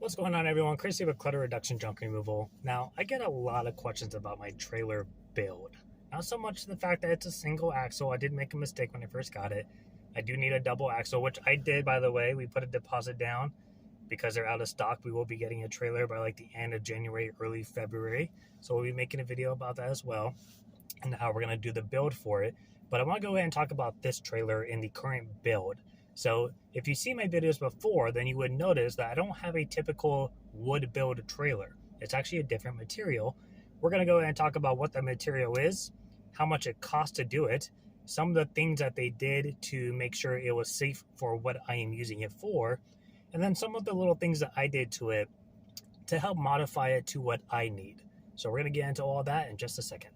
What's going on, everyone? Chris here with Clutter Reduction Junk Removal. Now, I get a lot of questions about my trailer build. Not so much the fact that it's a single axle. I did make a mistake when I first got it. I do need a double axle, which I did, by the way. We put a deposit down because they're out of stock. We will be getting a trailer by like the end of January, early February. So we'll be making a video about that as well and how we're going to do the build for it. But I want to go ahead and talk about this trailer in the current build. So if you see my videos before, then you would notice that I don't have a typical wood build trailer. It's actually a different material. We're going to go ahead and talk about what that material is, how much it costs to do it, some of the things that they did to make sure it was safe for what I am using it for, and then some of the little things that I did to it to help modify it to what I need. So we're going to get into all that in just a second.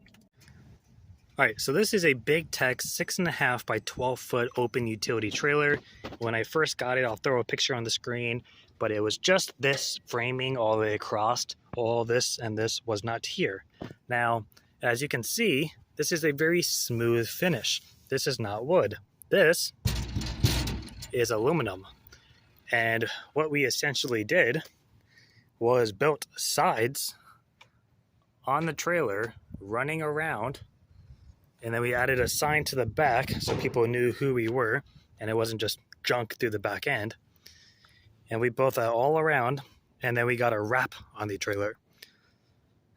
All right, so this is a Big Tech 6.5 by 12 foot open utility trailer. When I first got it, I'll throw a picture on the screen, but it was just this framing all the way across. All this and this was not here. Now, as you can see, this is a very smooth finish. This is not wood. This is aluminum. And what we essentially did was built sides on the trailer running around. And then we added a sign to the back so people knew who we were and it wasn't just junk through the back end. And we built that all around, and then we got a wrap on the trailer.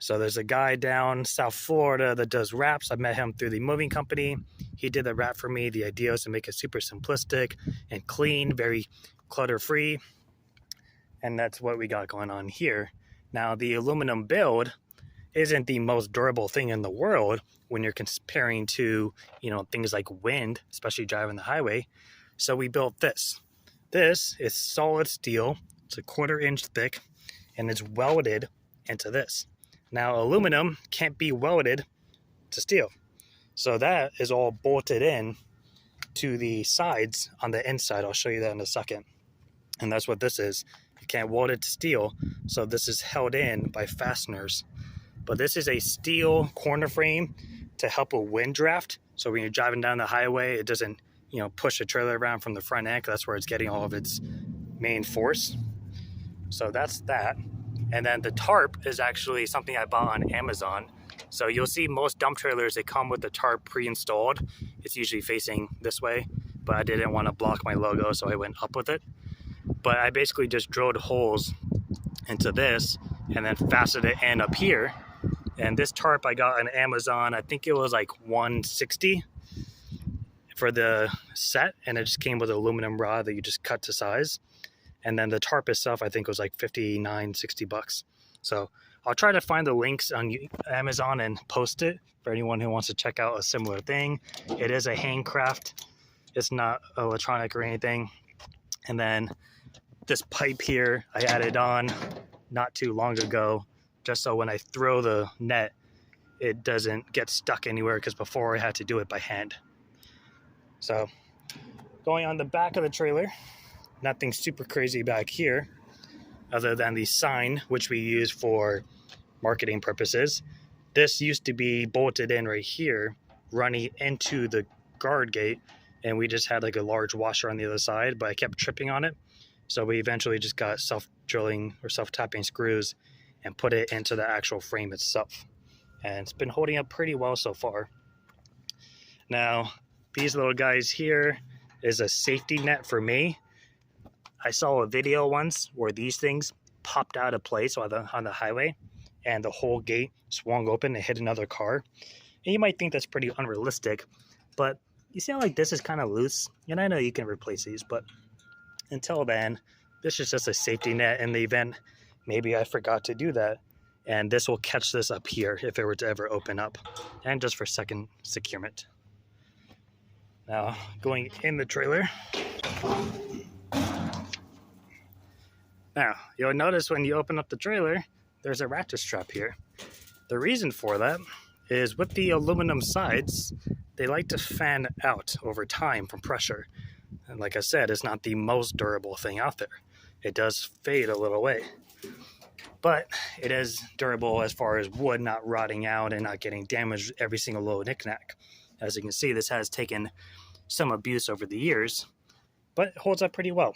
So there's a guy down South Florida that does wraps. I met him through the moving company. He did the wrap for me. The idea was to make it super simplistic and clean, very clutter-free. And that's what we got going on here. Now, the aluminum build isn't the most durable thing in the world when you're comparing to, things like wind, especially driving the highway. So we built this. This is solid steel. It's a 1/4 inch thick, and it's welded into this. Now, aluminum can't be welded to steel. So that is all bolted in to the sides on the inside. I'll show you that in a second. And that's what this is. You can't weld it to steel. So this is held in by fasteners. But this is a steel corner frame to help with wind draft. So when you're driving down the highway, it doesn't, push the trailer around from the front end, 'cause that's where it's getting all of its main force. So that's that. And then the tarp is actually something I bought on Amazon. So you'll see most dump trailers, they come with the tarp pre-installed. It's usually facing this way, but I didn't want to block my logo, so I went up with it. But I basically just drilled holes into this and then fastened it in up here. And this tarp I got on Amazon, I think it was like $160 for the set, and it just came with an aluminum rod that you just cut to size. And then the tarp itself, I think was like $59, $60. So I'll try to find the links on Amazon and post it for anyone who wants to check out a similar thing. It is a handcraft. It's not electronic or anything. And then this pipe here, I added on not too long ago, just so when I throw the net, it doesn't get stuck anywhere, because before I had to do it by hand. So going on the back of the trailer, nothing super crazy back here other than the sign, which we use for marketing purposes. This used to be bolted in right here, running into the guard gate, and we just had like a large washer on the other side, but I kept tripping on it. So we eventually just got self-drilling or self-tapping screws and put it into the actual frame itself. And it's been holding up pretty well so far. Now, these little guys here is a safety net for me. I saw a video once where these things popped out of place on the highway, and the whole gate swung open and hit another car. And you might think that's pretty unrealistic, but you see how like this is kind of loose? And I know you can replace these, but until then, this is just a safety net in the event maybe I forgot to do that. And this will catch this up here if it were to ever open up, and just for second securement. Now, going in the trailer. Now, you'll notice when you open up the trailer, there's a ratchet strap here. The reason for that is with the aluminum sides, they like to fan out over time from pressure. And like I said, it's not the most durable thing out there. It does fade a little way. But it is durable as far as wood not rotting out and not getting damaged every single little knickknack. As you can see, this has taken some abuse over the years, but it holds up pretty well.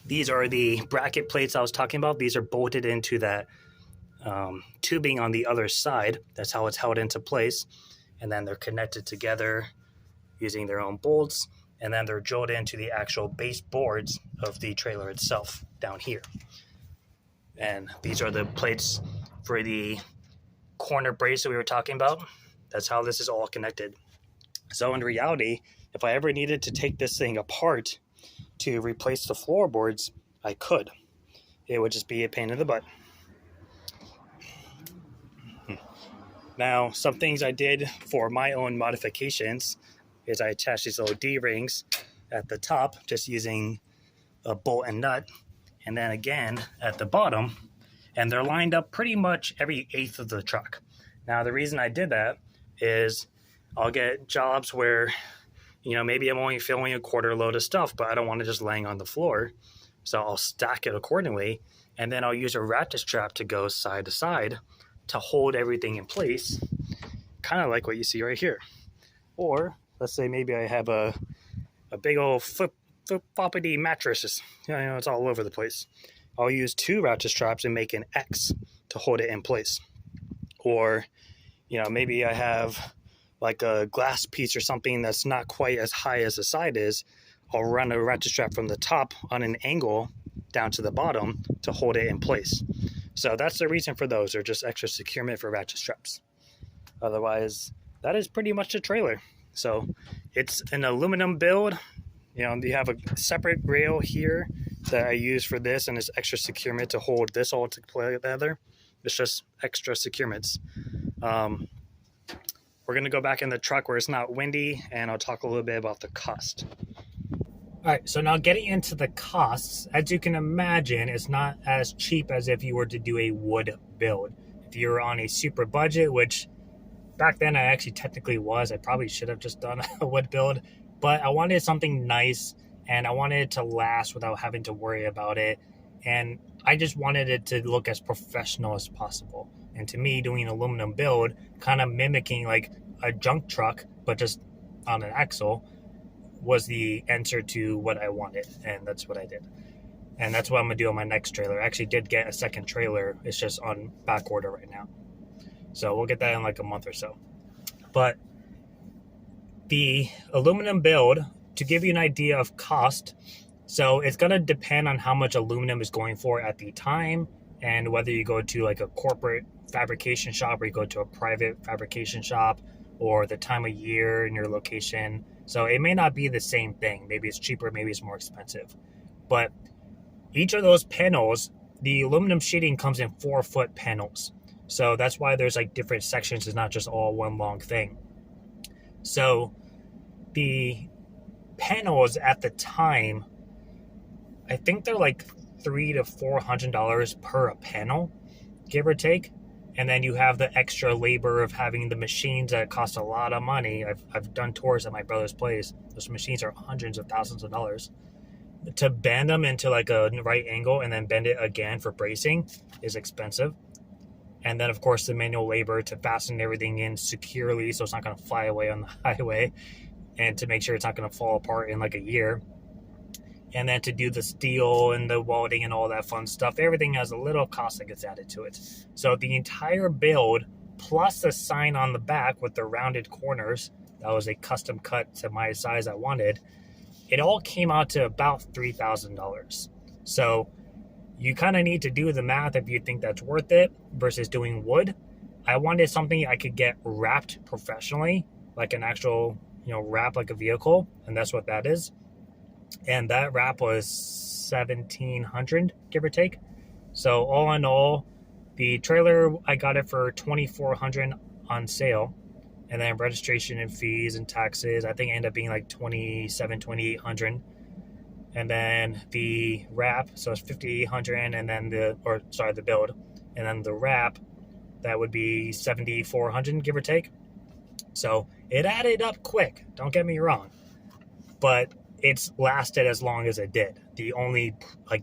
these are the bracket plates I was talking about. These are bolted into that tubing on the other side. That's how it's held into place. And then they're connected together using their own bolts. And then they're drilled into the actual baseboards of the trailer itself down here. And these are the plates for the corner brace that we were talking about. That's how this is all connected. So in reality, if I ever needed to take this thing apart to replace the floorboards, I could. It would just be a pain in the butt. Now, some things I did for my own modifications is I attached these little D-rings at the top, just using a bolt and nut, and then again at the bottom, and they're lined up pretty much every eighth of the truck. Now, the reason I did that is I'll get jobs where, maybe I'm only filling a quarter load of stuff, but I don't want it just laying on the floor. So I'll stack it accordingly, and then I'll use a ratchet strap to go side to side to hold everything in place, kind of like what you see right here. Or let's say maybe I have a big old floppity mattress. It's all over the place. I'll use 2 ratchet straps and make an X to hold it in place. Or, maybe I have like a glass piece or something that's not quite as high as the side is. I'll run a ratchet strap from the top on an angle down to the bottom to hold it in place. So that's the reason for those. They're just extra securement for ratchet straps. Otherwise, that is pretty much the trailer. So it's an aluminum build. You have a separate rail here that I use for this, and it's extra securement to hold this all together. It's just extra securements. We're going to go back in the truck where it's not windy, and I'll talk a little bit about the cost. All right, so now getting into the costs, as you can imagine, it's not as cheap as if you were to do a wood build. If you were on a super budget, which back then I actually technically was, I probably should have just done a wood build, but I wanted something nice, and I wanted it to last without having to worry about it, and I just wanted it to look as professional as possible. And to me, doing an aluminum build, kind of mimicking like a junk truck, but just on an axle, was the answer to what I wanted, and that's what I did. And that's what I'm going to do on my next trailer. I actually did get a second trailer. It's just on back order right now. So we'll get that in like a month or so. But the aluminum build, to give you an idea of cost, so it's going to depend on how much aluminum is going for at the time, and whether you go to like a corporate fabrication shop or you go to a private fabrication shop, or the time of year and your location. So it may not be the same thing. Maybe it's cheaper, maybe it's more expensive. But each of those panels, the aluminum sheeting comes in 4-foot panels. So that's why there's like different sections. It's not just all one long thing. So the panels at the time, I think they're like $300 to $400 per panel, give or take. And then you have the extra labor of having the machines that cost a lot of money. I've done tours at my brother's place. Those machines are hundreds of thousands of dollars. To bend them into like a right angle and then bend it again for bracing is expensive. And then, of course, the manual labor to fasten everything in securely so it's not going to fly away on the highway, and to make sure it's not going to fall apart in like a year. And then to do the steel and the welding and all that fun stuff, everything has a little cost that gets added to it. So the entire build, plus the sign on the back with the rounded corners, that was a custom cut to my size I wanted, it all came out to about $3,000. So you kind of need to do the math if you think that's worth it versus doing wood. I wanted something I could get wrapped professionally, like an actual, wrap like a vehicle, and that's what that is. And that wrap was $1,700, give or take. So all in all, the trailer, I got it for $2,400 on sale, and then registration and fees and taxes, I think it ended up being like $2,700, $2,800. And then the wrap, so it's $5,800, and then the build, and then the wrap, that would be $7,400, give or take. So it added up quick, don't get me wrong, but it's lasted as long as it did. The only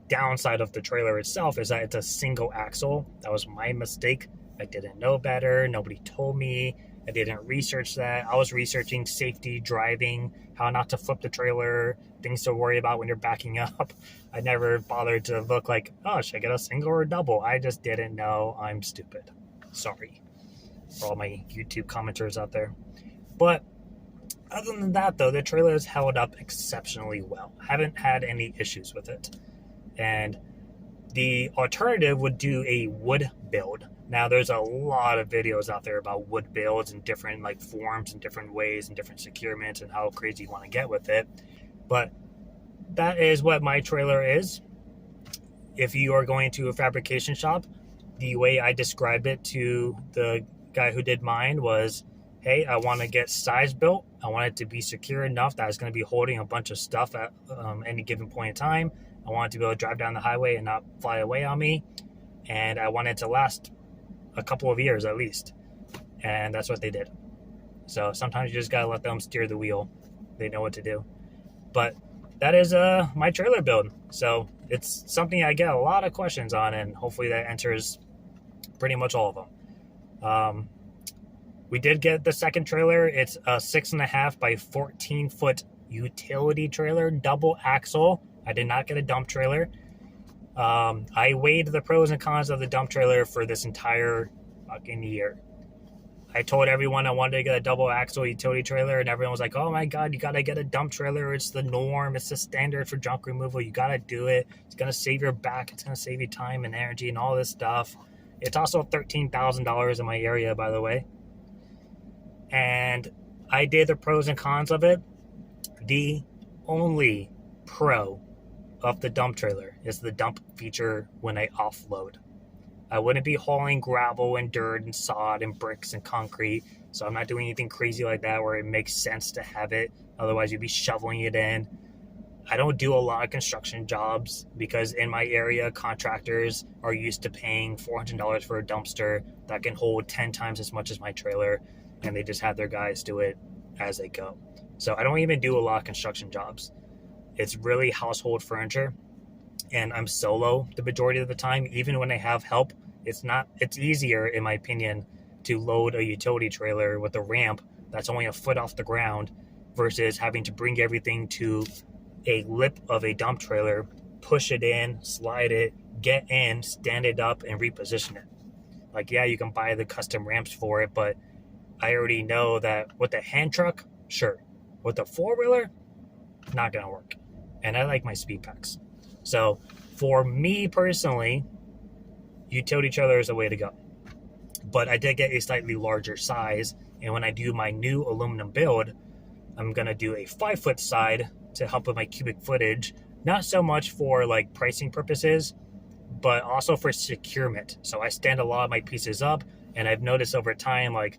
downside of the trailer itself is that it's a single axle. That was my mistake. I didn't know better. Nobody told me. I didn't research that. I was researching safety, driving, how not to flip the trailer, things to worry about when you're backing up. I never bothered to look like, oh, should I get a single or a double? I just didn't know. I'm stupid. Sorry for all my YouTube commenters out there. But other than that, though, the trailer has held up exceptionally well. Haven't had any issues with it. And the alternative would do a wood build. Now, there's a lot of videos out there about wood builds and different like forms and different ways and different securements and how crazy you want to get with it. But that is what my trailer is. If you are going to a fabrication shop, the way I described it to the guy who did mine was, hey, I want to get size built. I want it to be secure enough that it's going to be holding a bunch of stuff at any given point in time. I want it to be able to drive down the highway and not fly away on me. And I want it to last a couple of years at least. And that's what they did. So sometimes you just got to let them steer the wheel. They know what to do. But that is my trailer build. So it's something I get a lot of questions on, and hopefully that answers pretty much all of them. We did get the second trailer. It's a 6.5 by 14 foot utility trailer, double axle. I did not get a dump trailer. I weighed the pros and cons of the dump trailer for this entire fucking year. I told everyone I wanted to get a double axle utility trailer, and everyone was like, oh my God, you got to get a dump trailer. It's the norm. It's the standard for junk removal. You got to do it. It's going to save your back. It's going to save you time and energy and all this stuff. It's also $13,000 in my area, by the way. And I did the pros and cons of it. The only pro of the dump trailer is the dump feature when I offload. I wouldn't be hauling gravel and dirt and sod and bricks and concrete, so I'm not doing anything crazy like that where it makes sense to have it. Otherwise, you'd be shoveling it in. I don't do a lot of construction jobs because in my area, contractors are used to paying $400 for a dumpster that can hold 10 times as much as my trailer, and they just have their guys do it as they go. So I don't even do a lot of construction jobs. It's really household furniture, and I'm solo the majority of the time. Even when I have help, it's easier, in my opinion, to load a utility trailer with a ramp that's only a foot off the ground versus having to bring everything to a lip of a dump trailer, push it in, slide it, get in, stand it up, and reposition it. Like, yeah, you can buy the custom ramps for it, but I already know that with the hand truck, sure. With the four-wheeler, not going to work. And I like my speed packs. So for me personally, utility trailer is the way to go. But I did get a slightly larger size, and when I do my new aluminum build, I'm going to do a 5-foot side to help with my cubic footage, not so much for like pricing purposes, but also for securement. So I stand a lot of my pieces up, and I've noticed over time, like,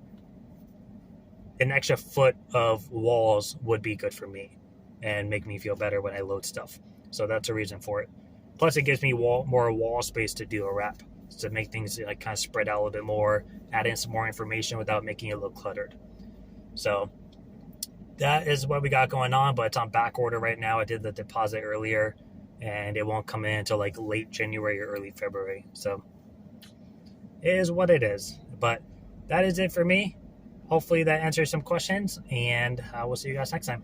an extra foot of walls would be good for me and make me feel better when I load stuff. So that's a reason for it. Plus, it gives me more wall space to do a wrap, to make things like kind of spread out a little bit more, add in some more information without making it look cluttered. So that is what we got going on, but it's on back order right now. I did the deposit earlier, and it won't come in until like late January or early February. So it is what it is. But that is it for me. Hopefully that answers some questions, and we'll see you guys next time.